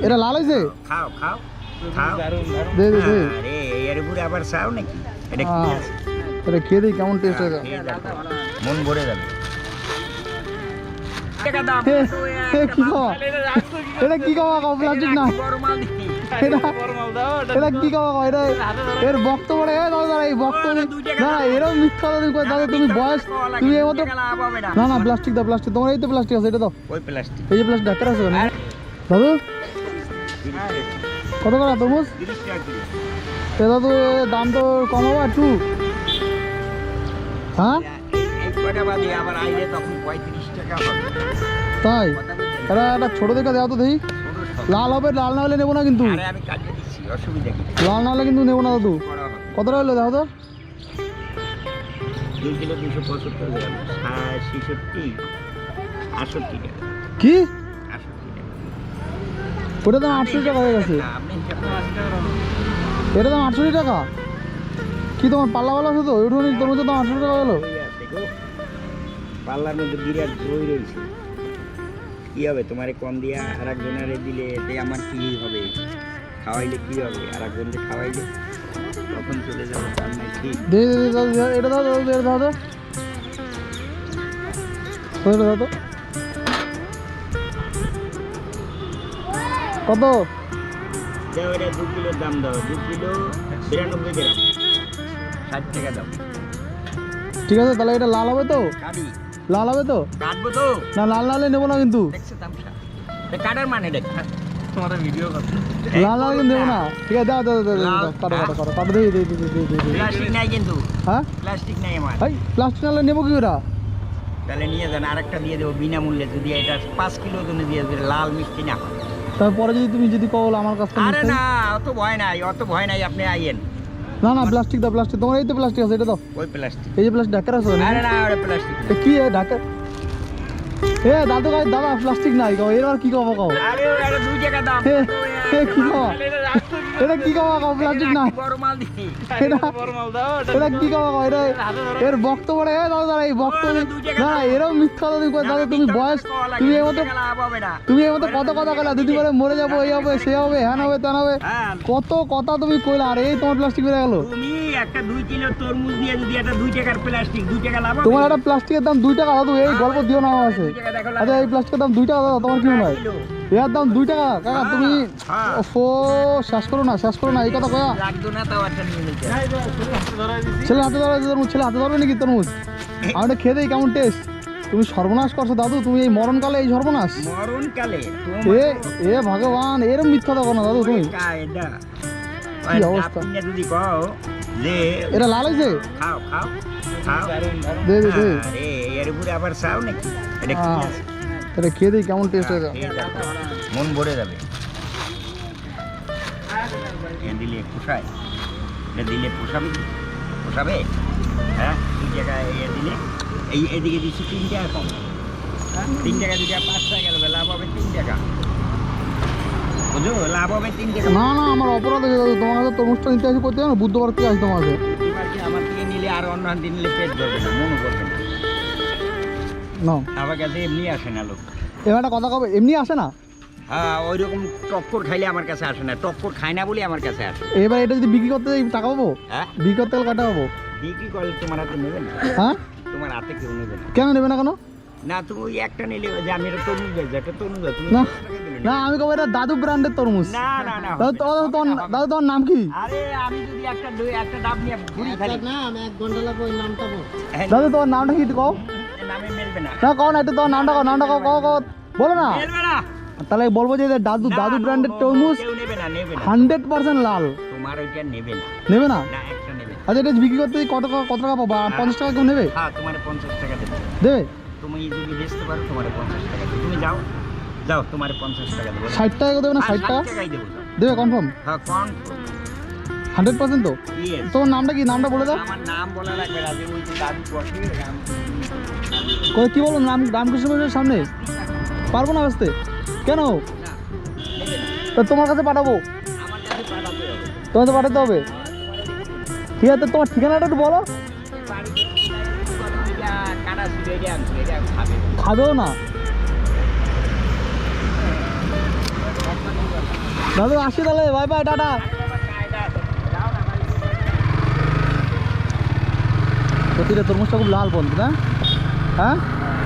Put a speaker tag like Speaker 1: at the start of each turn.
Speaker 1: এটা লাল হয়েছে?
Speaker 2: খাও খাও খাও
Speaker 1: দে দে দে।
Speaker 2: আরে এর উপরে আবার চাও নাকি? এটা কি আছে?
Speaker 1: এটা খেয়ে দিই কেমন টেস্ট হয়েছে।
Speaker 2: খেয়ে দেখো, মন ভরে যাবে। টাকা দাম
Speaker 1: কি খাওয়া? এটা কি খাওয়া খাও? প্লাস্টিক না এটা, এটা কি খাওয়া খাও? এটা এর বক্তব্য দাদা, এই বক্তব্য না এরকম মিথ্যা তুমি কই দাদা? তুমি বয়স তুমি এই মতো না না প্লাস্টিক দাও, প্লাস্টিক তোমার এই তো প্লাস্টিক আছে, এটা দাও।
Speaker 2: ওই প্লাস্টিক
Speaker 1: এই যে প্লাস্টিক ঢাকা আছে না দাদু? কত করে তরমুজ?
Speaker 2: 30 টাকা কিলো।
Speaker 1: এটা তো দাম তো কমাবো একটু। হ্যাঁ
Speaker 2: এই কটা বাদে আবার আইলে তখন 35 টাকা হবে।
Speaker 1: তাই এটা একটা ছোট দেখে দেওয়া তো দেখি। লাল হবে, লাল না হলে নেবো না কিন্তু।
Speaker 2: আরে আমি কাটিয়ে দিচ্ছি, অসুবিধা কি?
Speaker 1: লাল না হলে কিন্তু নেবো না দাদু। কত টাকা হলো দেখো তো?
Speaker 2: 2 কিলো 275 গ্রাম, 66 68 টাকা।
Speaker 1: কি
Speaker 2: 68 টাকা।
Speaker 1: ওটা দাম 800 টাকা হয়ে গেছে।
Speaker 2: আপনি হিসাব করে 80 টাকা রাখুন।
Speaker 1: এটা দাম 800 টাকা? কি তোমার পাল্লাওয়ালা আছে তো ওইটু তরমুজের দাম 800 টাকা হলো?
Speaker 2: ওই আছে গো। পাল্লার মধ্যে বিরাট দই রয়েছে। কি হবে তোমারে কম দিয়া আর একজনের দিলে এতে আমার কি হবে? খাওয়াইলে কি হবে? আর একজনকে খাওয়াইলে তখন চলে যাবে, তার নাই ঠিক।
Speaker 1: দে দে দে দাদু, এটা দাও দাদু, এটা দাও তো। এটা দাও তো। কত?
Speaker 2: দাও এটা 2 কিলোর দাম দাও, 2 কিলো 92 গ্রাম, 60 টাকা দাও।
Speaker 1: ঠিক আছে তাহলে এটা লাল হবে তো?
Speaker 2: কাটি
Speaker 1: লাল হবে তো?
Speaker 2: কাটবো তো,
Speaker 1: না লাল না হলে নেবো না কিন্তু।
Speaker 2: দেখছো তামসা? এটা কাটার মানে দেখ, তোমার ভিডিও করতে
Speaker 1: লাল না হলে কিন্তু নেবো না। ঠিক আছে দাও দাও দাও দাও, কাটো কাটো কাটো কাটো, দে দে দে দে দে দে।
Speaker 2: প্লাস্টিক নাই কিন্তু,
Speaker 1: হ্যাঁ
Speaker 2: প্লাস্টিক নাই আমার।
Speaker 1: ভাই প্লাস্টিক না হলে নেবো কি ওরা?
Speaker 2: তাহলে নিয়ে যান, আরেকটা দিয়ে দেবো বিনামূল্যে, যদি এটা 5 কিলো জন্য দিয়ে দেবে, লাল মিষ্টি না হয়।
Speaker 1: তারপরে যদি তুমি যদি কও আমার কাছ থেকে
Speaker 2: আরে
Speaker 1: নিতে।
Speaker 2: না, অত ভয় নাই, অত ভয় নাই, আপনি আইয়েন।
Speaker 1: না না প্লাস্টিক দাও, প্লাস্টিক তোমার এই তো প্লাস্টিক আছে, এটা দাও।
Speaker 2: ওই প্লাস্টিক,
Speaker 1: এই যে প্লাস্টিক ঢাকা আছে না?
Speaker 2: আরে না ওটা প্লাস্টিক না।
Speaker 1: এ কি এ ঢাকা? এ দাদু গাই দাদা প্লাস্টিক নাই কও, এর আর কি কও কও?
Speaker 2: আরে এটা 2 টাকা দাম।
Speaker 1: এ এ কি কও? এটা কি কও কও? প্লাস্টিক নাই
Speaker 2: বড় মাল দিই।
Speaker 1: এটা, এটা কি কও কও? এটা এর বক্তব্য দাদা, এই বক্তব্য না এরকম মিথ্যা তুমি কই দাদা? তুমি বয়স তুমি এই মতো
Speaker 2: লাভ হবে না।
Speaker 1: তুমি এই মতো কত কথা কইলা, দিদি বলে মরে যাবো, এই হবে সে হবে, হ্যাঁ হবে তা হবে,
Speaker 2: হ্যাঁ,
Speaker 1: কত কথা তুমি কইলা, আর এই তোমার প্লাস্টিক বেড়ে গেল।
Speaker 2: তুমি একটা 2 কিলো তরমুজ দিয়ে যদি একটা 2 টাকার প্লাস্টিক 2 টাকা লাভ হবে।
Speaker 1: তোমার একটা প্লাস্টিকের দাম 2 টাকা দাদু, এই গল্প দিও না আমার কাছে।
Speaker 2: 2 টাকা দেখো লাভ।
Speaker 1: আচ্ছা এই প্লাস্টিকের দাম 2 টাকা দাদা, তোমার কি মনে হয়? এর দাম 2 টাকা কাকা? তুমি
Speaker 2: হ্যাঁ।
Speaker 1: ও শেষ করো না, শেষ করো না এই কথা কয়া।
Speaker 2: লাগতো না তাও একটা নিয়ে নিতে।
Speaker 1: ছেলে হাতে ধরে তরমুজ, ছেলে হাতে ধরবে নাকি তরমুজ? আমি এটা খেয়ে দিই কেমন টেস্ট। তুমি সর্বনাশ করছো দাদু, তুমি এই মরণকালে এই সর্বনাশ।
Speaker 2: মরণকালে
Speaker 1: এ এ ভগবান, এরম মিথ্যা দেখো না দাদু তুমি।
Speaker 2: কায়দা।
Speaker 1: কি অবস্থা?
Speaker 2: আপনি যদি কও যে
Speaker 1: এটা লাল হয়েছে?
Speaker 2: খাও খাও খাও,
Speaker 1: দে দে দে।
Speaker 2: আরে এর উপরে আবার চাও নাকি? এটা কি আছে?
Speaker 1: এটা খেয়ে দিই কেমন টেস্ট হয়েছে।
Speaker 2: খেয়ে দেখো, মন ভরে যাবে। এ দিলে পোষায়, এটা দিলে পোষাবে কি? পোষাবে? হ্যাঁ, এই জায়গায় এ দিলে এই এদিকে দিচ্ছি 3 টাকা কম, 3 টাকা দিকে 5 টাকা গেল, লাভ হবে 3 টাকা, বুঝো? লাভ হবে 3 টাকা।
Speaker 1: না না আমার অপরাধ হয়েছে দাদু, তোমার কাছে তরমুজটা নিতে আসি করতে না, বুধবার থেকে আসি তোমার কাছে।
Speaker 2: এবার কি আমার থেকে নিলে আর অন্য হাতে নিলে পেট ধরবে না, মনে করবে না।
Speaker 1: না
Speaker 2: আমার কাছে এমনি আসে না লোক।
Speaker 1: এবার একটা কথা কবে, এমনি আসে না?
Speaker 2: হ্যাঁ, ওই রকম টক্কর খাইলে আমার কাছে আসে না, টক্কর খায় না বলে আমার কাছে আসে।
Speaker 1: এবার এটা যদি বিক্রি করতে যাই টাকা পাবো?
Speaker 2: হ্যাঁ,
Speaker 1: বিক্রি করতে গেলে কাটা পাবো?
Speaker 2: বিক্রি করলে তোমার হাতে নেবে না,
Speaker 1: হ্যাঁ
Speaker 2: তোমার হাতে কেউ নেবে না।
Speaker 1: কেন নেবে না কেন?
Speaker 2: না, তুমি ওই একটা নিলে যে আমি এটা তরমুজ বেচছি, একটা তরমুজ বেচছি, তুমি
Speaker 1: না
Speaker 2: 10 টাকা দিলে
Speaker 1: না
Speaker 2: নেবে।
Speaker 1: আমি কবে এটা দাদু ব্র্যান্ডের তরমুজ।
Speaker 2: না না না,
Speaker 1: দাদু দাদু তোমার নাম কি?
Speaker 2: আরে আমি যদি একটা ডাব নিয়ে ঘুরি খালি,
Speaker 1: দাদু
Speaker 2: হ্যাঁ,
Speaker 1: তোমার নামটা কি কও?
Speaker 2: নামে মেলবে না,
Speaker 1: না কও না, একটু তোমার নামটা কও, নামটা কও কও কও, বলো না।
Speaker 2: মেলবে না।
Speaker 1: তাহলে বলবো যে এটা দাদু দাদু ব্র্যান্ডের তরমুজ,
Speaker 2: কেউ নেবে না, নেবে না,
Speaker 1: 100% লাল।
Speaker 2: তোমার ওইটা নেবে না,
Speaker 1: নেবে না?
Speaker 2: না একটা নেবে না।
Speaker 1: আচ্ছা এটা বিক্রি করতে কত কত টাকা পাবো? 50 টাকা কেউ নেবে?
Speaker 2: হ্যাঁ, তোমার 50 টাকা দেবে।
Speaker 1: দেবে?
Speaker 2: তুমি যদি বেচতে পারো তোমার 50 টাকা দেবে। তুমি যাও যাও, তোমার 50 টাকা দেবো।
Speaker 1: 60 টাকা কেউ দেবে না? 60 টাকা
Speaker 2: টাকাই দেবো। যাও।
Speaker 1: দেবে কনফার্ম?
Speaker 2: হ্যাঁ, কোন
Speaker 1: 100% তো?
Speaker 2: ইয়েস।
Speaker 1: তোমার নামটা কি? নামটা বলে দাও।
Speaker 2: আমার নাম বলা লাগবে না, যে ওই যে দাদু বসে
Speaker 1: কই কি বলো নাম? রামকৃষ্ণ মিশনের সামনে পারবো না আসতে? কেন?
Speaker 2: না, নেবে না।
Speaker 1: তা তোমার কাছে পাঠাবো?
Speaker 2: আমার কাছে পাঠাতে হবে।
Speaker 1: তোমাকে পাঠাতে হবে? ঠিক আছে তোমার ঠিকানাটা একটু বলো।
Speaker 2: বাড়িতে কাটা ছিল, এটা খাবে।
Speaker 1: খাবেও না? দাদু আসি তাহলে, বাই বাই, টাটা। সত্যি রে, তরমুজটা খুব লাল পন্থ না? হ্যাঁ